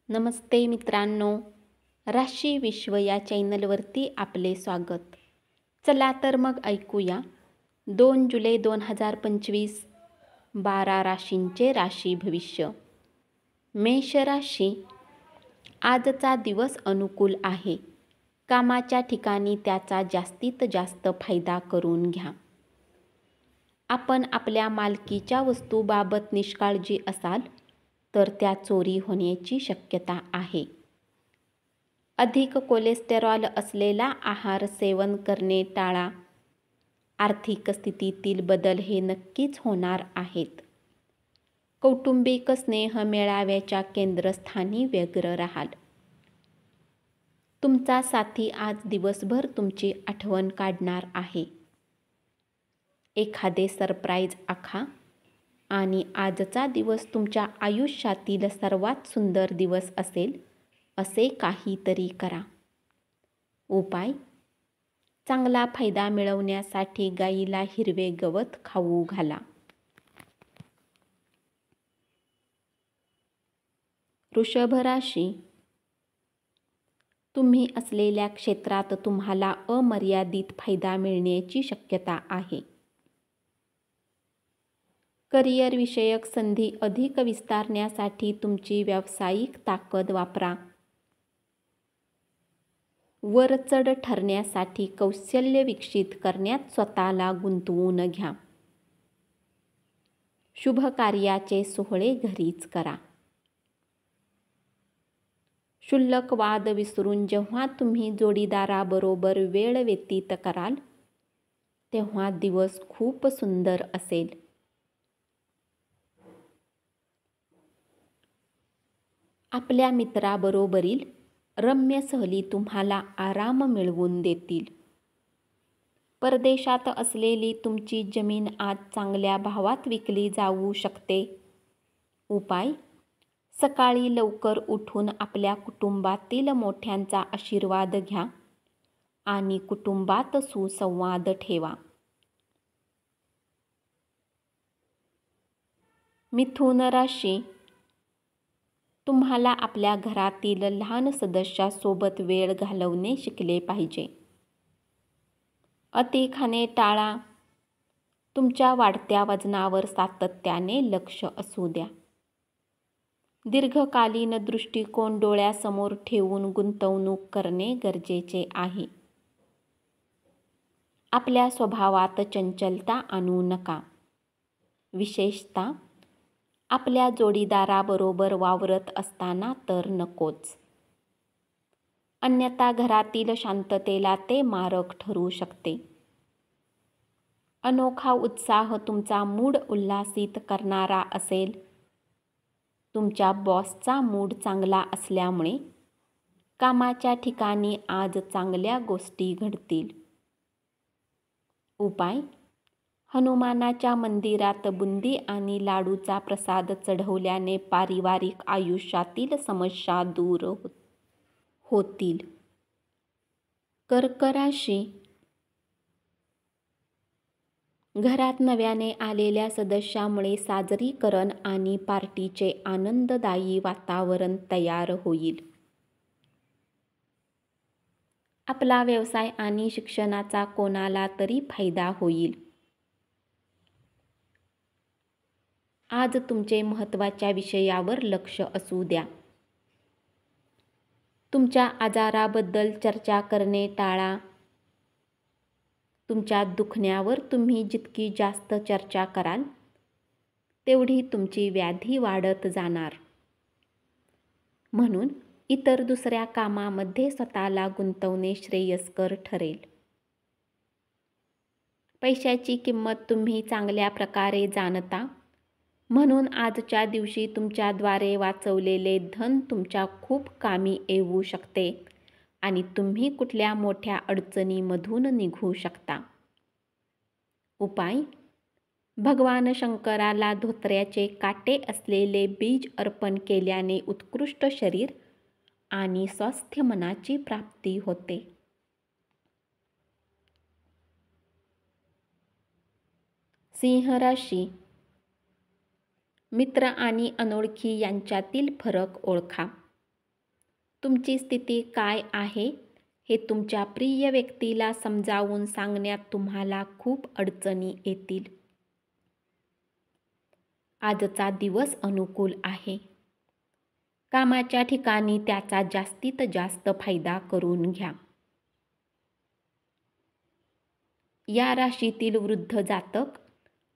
नमस्ते मित्रांनो, राशी विश्व या चॅनलवरती आपले स्वागत. चला तर मग ऐकूया 2 जुलै 2025 12 राशींचे राशी भविष्य. मेष राशी, आजचा दिवस अनुकूल आहे. कामाच्या ठिकाणी त्याचा जास्तीत जास्त फायदा करून घ्या. आपण आपल्या मालकीच्या वस्तूबाबत निष्काळजी असाल तर त्या चोरी होण्याची शक्यता आहे. अधिक कोलेस्टेरॉल असलेला आहार सेवन करणे टाळा. आर्थिक स्थितीतील बदल हे नक्कीच होणार आहेत. कौटुंबिक स्नेह मेळाव्याच्या केंद्रस्थानी व्यग्र राहाल. तुमचा साथी आज दिवसभर तुमची आठवण काढणार आहे. एखादे सरप्राईज आखा आणि आजचा दिवस तुमच्या आयुष्यातील सर्वात सुंदर दिवस असेल असे काहीतरी करा. उपाय: चांगला फायदा मिळवण्यासाठी गायीला हिरवे गवत खाऊ घाला. वृषभ राशी, तुम्ही असलेल्या क्षेत्रात तुम्हाला अमर्यादित फायदा मिळण्याची शक्यता आहे. करिअर विषयक संधी अधिक विस्तारण्यासाठी तुमची व्यावसायिक ताकद वापरा. वरचढ ठरण्यासाठी कौशल्य विकसित करण्यात स्वतःला गुंतवून घ्या. शुभ कार्याचे सोहळे घरीच करा. क्षुल्लक वाद विसरून जेव्हा तुम्ही जोडीदाराबरोबर वेळ व्यतीत कराल तेव्हा दिवस खूप सुंदर असेल. आपल्या मित्राबरोबरील रम्य सहली तुम्हाला आराम मिळवून देतील. परदेशात असलेली तुमची जमीन आज चांगल्या भावात विकली जाऊ शकते. उपाय: सकाळी लवकर उठून आपल्या कुटुंबातील मोठ्यांचा आशीर्वाद घ्या आणि कुटुंबात सुसंवाद ठेवा. मिथुन राशी, तुम्हाला आपल्या घरातील लहान सदस्यासोबत वेळ घालवणे शिकले पाहिजे. अति खाणे टाळा. तुमच्या वाढत्या वजनावर सातत्याने लक्ष असू द्या. दीर्घकालीन दृष्टिकोन डोळ्यासमोर ठेवून गुंतवणूक करणे गरजेचे आहे. आपल्या स्वभावात चंचलता आणू नका, विशेषतः आपल्या जोडीदाराबरोबर वावरत असताना तर नकोच. अन्यथा घरातील शांततेला ते मारक ठरू शकते. अनोखा उत्साह तुमचा मूड उल्हासित करणारा असेल. तुमच्या बॉसचा मूड चांगला असल्यामुळे कामाच्या ठिकाणी आज चांगल्या गोष्टी घडतील. उपाय: हनुमानाच्या मंदिरात बुंदी आणि लाडूचा प्रसाद चढवल्याने पारिवारिक आयुष्यातील समस्या दूर होतील. कर्क राशी, घरात नव्याने आलेल्या सदस्यामुळे साजरीकरण आणि पार्टीचे आनंददायी वातावरण तयार होईल. आपला व्यवसाय आणि शिक्षणाचा कोणाला तरी फायदा होईल. आज तुमचे महत्त्वाच्या विषयावर लक्ष असू द्या. तुमच्या आजाराबद्दल चर्चा करणे टाळा. तुमच्या दुखण्यावर तुम्ही जितकी जास्त चर्चा कराल तेवढी तुमची व्याधी वाढत जाणार. म्हणून इतर दुसऱ्या कामामध्ये स्वतःला गुंतवणे श्रेयस्कर ठरेल. पैशाची किंमत तुम्ही चांगल्या प्रकारे जाणता, म्हणून आजच्या दिवशी तुमच्याद्वारे वाचवलेले धन तुमच्या खूप कामी येऊ शकते आणि तुम्ही कुठल्या मोठ्या अडचणीमधून निघू शकता. उपाय: भगवान शंकराला धोत्र्याचे काटे असलेले बीज अर्पण केल्याने उत्कृष्ट शरीर आणि स्वस्थ मनाची प्राप्ती होते. सिंह राशी, मित्र आणि अनोळखी यांच्यातील फरक ओळखा. तुमची स्थिती काय आहे हे तुमच्या प्रिय व्यक्तीला समजावून सांगण्यात तुम्हाला खूप अडचणी येतील. आजचा दिवस अनुकूल आहे. कामाच्या ठिकाणी त्याचा जास्तीत जास्त फायदा करून घ्या. या राशीतील वृद्ध जातक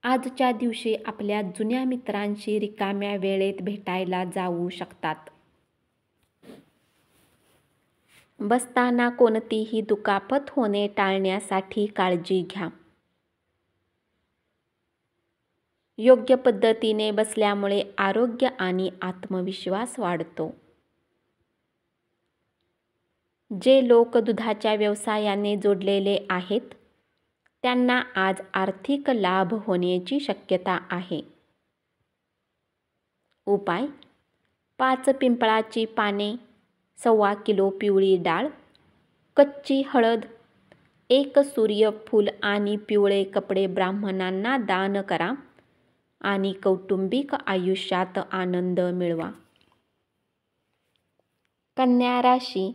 आजच्या दिवशी आपल्या जुन्या मित्रांशी रिकाम्या वेळेत भेटायला जाऊ शकतात. बसताना कोणतीही दुखापत होणे टाळण्यासाठी काळजी घ्या. योग्य पद्धतीने बसल्यामुळे आरोग्य आणि आत्मविश्वास वाढतो. जे लोक दुधाच्या व्यवसायाने जोडलेले आहेत त्यांना आज आर्थिक लाभ होण्याची शक्यता आहे. उपाय: 5 पिंपळाची पाने, 1.25 किलो पिवळी डाळ, कच्ची हळद, 1 सूर्यफूल आणि पिवळे कपडे ब्राह्मणांना दान करा आणि कौटुंबिक आयुष्यात आनंद मिळवा. कन्या राशी: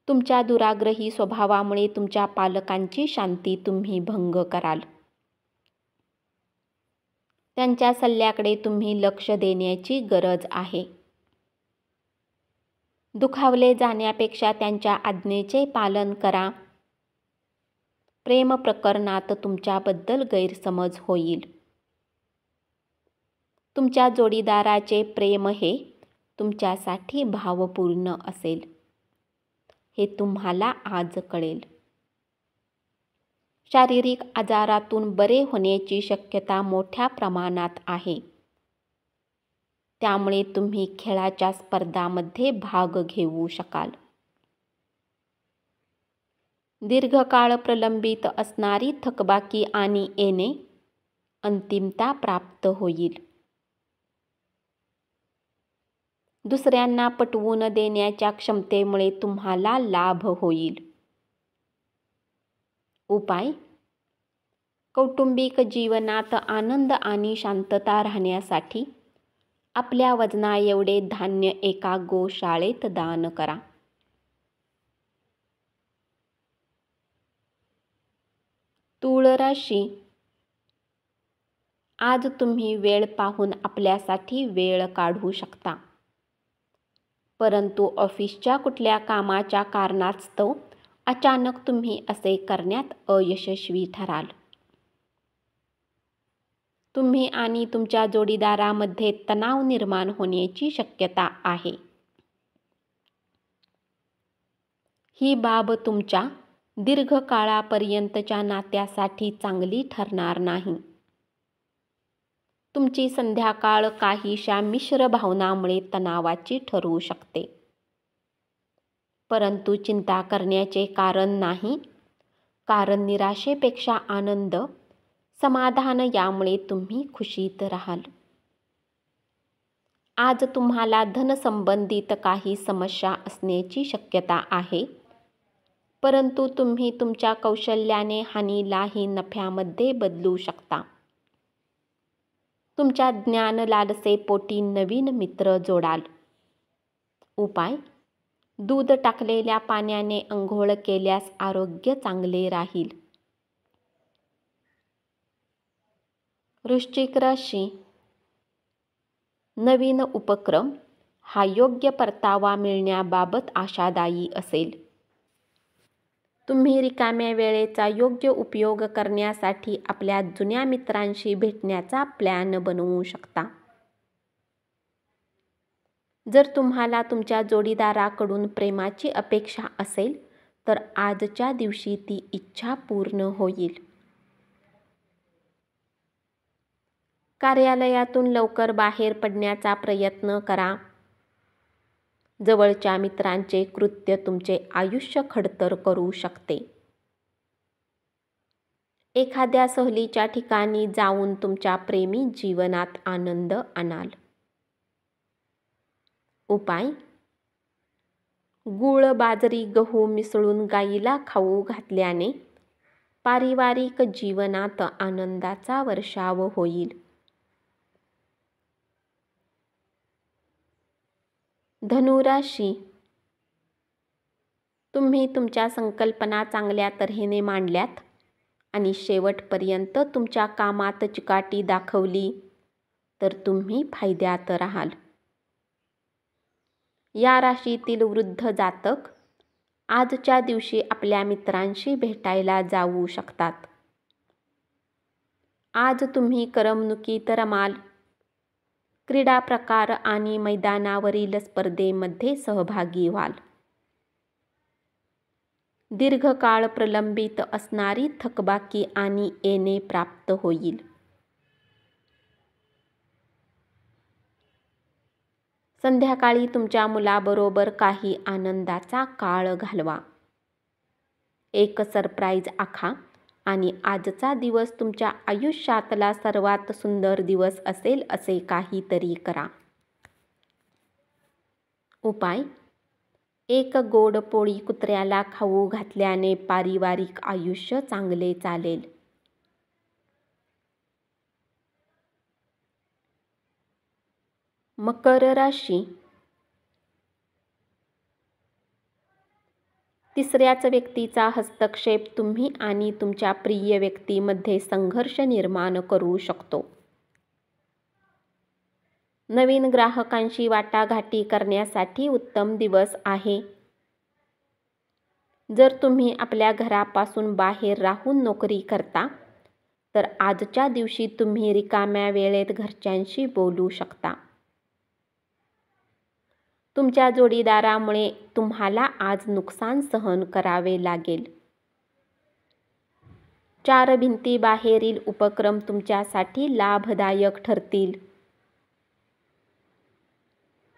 तुमच्या दुराग्रही स्वभावामुळे तुमच्या पालकांची शांती तुम्ही भंग कराल. त्यांच्या सल्ल्याकडे तुम्ही लक्ष देण्याची गरज आहे. दुखावले जाण्यापेक्षा त्यांच्या आज्ञेचे पालन करा. प्रेम प्रकरणात तुमच्याबद्दल गैरसमज होईल. तुमच्या जोडीदाराचे प्रेम हे तुमच्यासाठी भावपूर्ण असेल हे तुम्हाला आज कळेल. शारीरिक आजारातून बरे होण्याची शक्यता मोठ्या प्रमाणात आहे. त्यामुळे तुम्ही खेळाच्या स्पर्धांमध्ये भाग घेऊ शकाल. दीर्घकाळ प्रलंबित असणारी थकबाकी आणि येणे अंतिमता प्राप्त होईल. दुसऱ्यांना पटवून देण्याच्या क्षमतेमुळे तुम्हाला लाभ होईल. उपाय: कौटुंबिक जीवनात आनंद आणि शांतता राहण्यासाठी आपल्या वजनाएवढे धान्य एका गोशाळेत दान करा. तूळ राशी: आज तुम्ही वेळ पाहून आपल्यासाठी वेळ काढू शकता. परंतु ऑफिसच्या कुठल्या कामाच्या कारणास्तव अचानक तुम्ही असे करण्यात अयशस्वी ठराल. तुम्ही आणि तुमच्या जोडीदारामध्ये तणाव निर्माण होण्याची शक्यता आहे. ही बाब तुमच्या दीर्घकाळापर्यंतच्या नात्यासाठी चांगली ठरणार नाही. तुमची संध्याकाळ काहीशा मिश्र भावनांमुळे तणावाची ठरू शकते. परंतु चिंता करण्याचे कारण नाही, कारण निराशेपेक्षा आनंद, समाधान यामुळे तुम्ही खुशीत राहाल. आज तुम्हाला धनसंबंधित काही समस्या असण्याची शक्यता आहे, परंतु तुम्ही तुमच्या कौशल्याने हानीलाही नफ्यामध्ये बदलू शकता. तुमच्या ज्ञान लालसेपोटी नवीन मित्र जोडाल. उपाय: दूध टाकलेल्या पाण्याने अंघोळ केल्यास आरोग्य चांगले राहील. वृश्चिक राशी: नवीन उपक्रम हा योग्य परतावा मिळण्याबाबत आशादायी असेल. तुम्ही रिकाम्या वेळेचा योग्य उपयोग करण्यासाठी आपल्या जुन्या मित्रांशी भेटण्याचा प्लॅन बनवू शकता. जर तुम्हाला तुमच्या जोडीदाराकडून प्रेमाची अपेक्षा असेल तर आजच्या दिवशी ती इच्छा पूर्ण होईल. कार्यालयातून लवकर बाहेर पडण्याचा प्रयत्न करा. जवळच्या मित्रांचे कृत्य तुमचे आयुष्य खडतर करू शकते. एखाद्या सहलीच्या ठिकाणी जाऊन तुमच्या प्रेमी जीवनात आनंद आणाल. उपाय: गूळ, बाजरी, गहू मिसळून गायीला खाऊ घातल्याने पारिवारिक जीवनात आनंदाचा वर्षाव होईल. धनु राशी: तुम्ही तुमच्या संकल्पना चांगल्या तऱ्हेने मांडल्यात आणि शेवटपर्यंत तुमच्या कामात चिकाटी दाखवली तर तुम्ही फायद्यात राहाल. या राशीतील वृद्ध जातक आजच्या दिवशी आपल्या मित्रांशी भेटायला जाऊ शकतात. आज तुम्ही करमणुकीत रमाल. क्रीडा प्रकार आणि मैदानावरील स्पर्धेमध्ये सहभागी व्हाल. दीर्घकाळ प्रलंबित असणारी थकबाकी आणि येणे प्राप्त होईल. संध्याकाळी तुमच्या मुलाबरोबर काही आनंदाचा काळ घालवा. एक सरप्राईज आखा आणि आजचा दिवस तुमच्या आयुष्यातला सर्वात सुंदर दिवस असेल असे काहीतरी करा. उपाय: एक गोड पोळी कुत्र्याला खाऊ घातल्याने पारिवारिक आयुष्य चांगले चालेल. मकर राशी. तिसऱ्याच व्यक्तीचा हस्तक्षेप तुम्ही आणि तुमच्या प्रिय व्यक्तीमध्ये संघर्ष निर्माण करू शकतो. नवीन ग्राहकांशी वाटाघाटी करण्यासाठी उत्तम दिवस आहे. जर तुम्ही आपल्या घरापासून बाहेर राहून नोकरी करता तर आजच्या दिवशी तुम्ही रिकाम्या वेळेत घरच्यांशी बोलू शकता. तुमच्या जोडीदारामुळे तुम्हाला आज नुकसान सहन करावे लागेल. चार भिंतीबाहेरील उपक्रम तुमच्यासाठी लाभदायक ठरतील.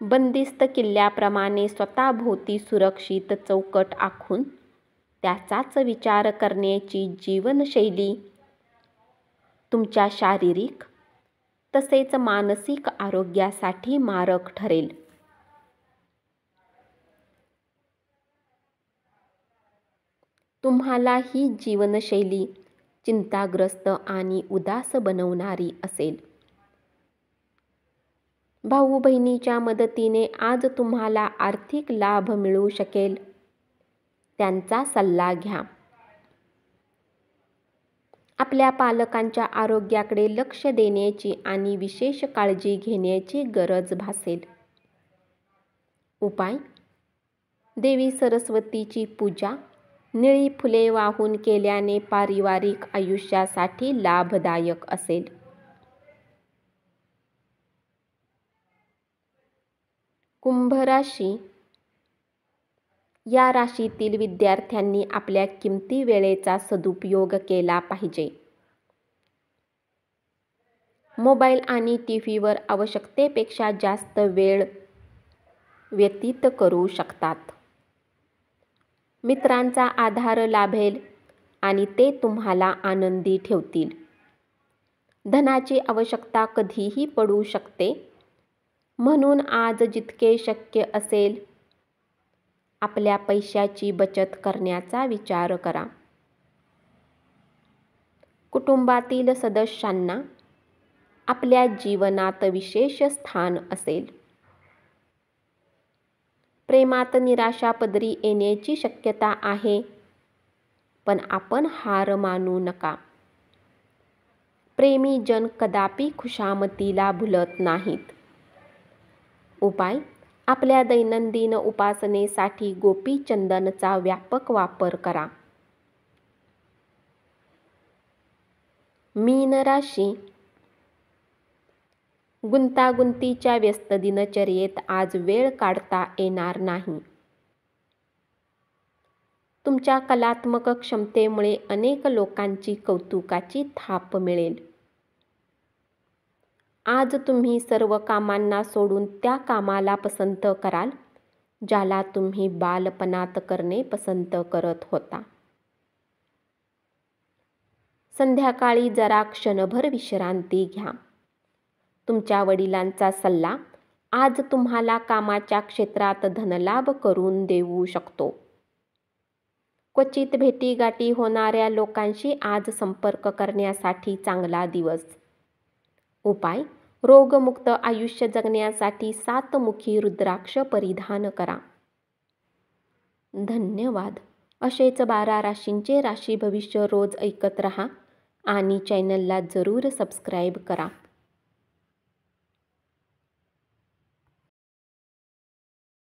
बंदिस्त किल्ल्याप्रमाणे स्वतःभोवती सुरक्षित चौकट आखून त्याचाच विचार करण्याची जीवनशैली तुमच्या शारीरिक तसेच मानसिक आरोग्यासाठी मारक ठरेल. तुम्हाला ही जीवनशैली चिंताग्रस्त आणि उदास बनवणारी असेल. भाऊ बहिणीच्या मदतीने आज तुम्हाला आर्थिक लाभ मिळू शकेल. त्यांचा सल्ला घ्या. आपल्या पालकांच्या आरोग्याकडे लक्ष देण्याची आणि विशेष काळजी घेण्याची गरज भासेल. उपाय: देवी सरस्वतीची पूजा निळी फुले वाहून केल्याने पारिवारिक आयुष्यासाठी लाभदायक असेल. कुंभ राशी. या राशीतील विद्यार्थ्यांनी आपल्या किमती वेळेचा सदुपयोग केला पाहिजे. मोबाईल आणि टीव्हीवर आवश्यकतेपेक्षा जास्त वेळ व्यतीत करू शकतात. मित्रांचा आधार लाभेल आणि ते तुम्हाला आनंदी ठेवतील. धनाची आवश्यकता कधीही पडू शकते, म्हणून आज जितके शक्य असेल आपल्या पैशाची बचत करण्याचा विचार करा. कुटुंबातील सदस्यांना आपल्या जीवनात विशेष स्थान असेल. प्रेमात निराशा पदरी येण्याची शक्यता आहे, पण आपण हार मानू नका. प्रेमी जन कदापि खुशामतीला भुलत नाहीत. उपाय: आपल्या दैनंदिन उपासनेसाठी गोपीचंदनचा व्यापक वापर करा. मीन राशी. गुंतागुंतीच्या व्यस्त दिनचर्येत आज वेळ काढता येणार नाही. तुमच्या कलात्मक क्षमतेमुळे अनेक लोकांची कौतुकाची थाप मिळेल. आज तुम्ही सर्व कामांना सोडून त्या कामाला पसंत कराल ज्याला तुम्ही बालपणात करणे पसंत करत होता. संध्याकाळी जरा क्षणभर विश्रांती घ्या. तुमच्या वडिलांचा सल्ला आज तुम्हाला कामाच्या क्षेत्रात धनलाभ करून देऊ शकतो. क्वचित भेटीगाठी होणाऱ्या लोकांशी आज संपर्क करण्यासाठी चांगला दिवस. उपाय: रोगमुक्त आयुष्य जगण्यासाठी 7 मुखी रुद्राक्ष परिधान करा. धन्यवाद. असेच 12 राशींचे राशी भविष्य रोज ऐकत रहा आणि चॅनलला जरूर सबस्क्राईब करा.